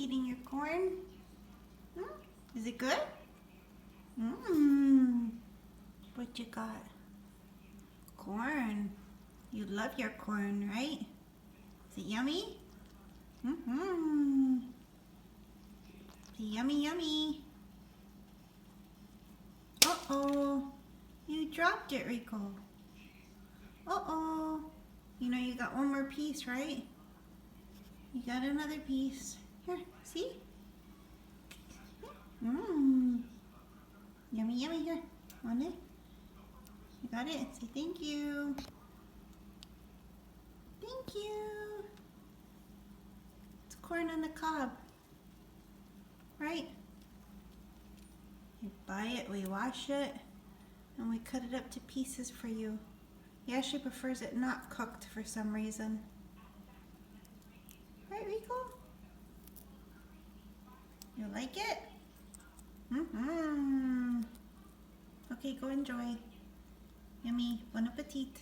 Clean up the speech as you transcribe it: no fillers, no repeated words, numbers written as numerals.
eating your corn? Is it good? Mmm. What you got? Corn. You love your corn, right? Is it yummy? Yummy, yummy. Uh-oh. You dropped it, Ricco. Uh-oh. You know you got one more piece, right? You got another piece. Here, see? Mmm. Yummy, yummy. Here, on it. You got it? Say thank you. Thank you. It's corn on the cob. Right? You buy it, we wash it, and we cut it up to pieces for you. He actually prefers it not cooked for some reason. Right, Ricco? You like it? Okay, go enjoy. Yummy. Bon appetit.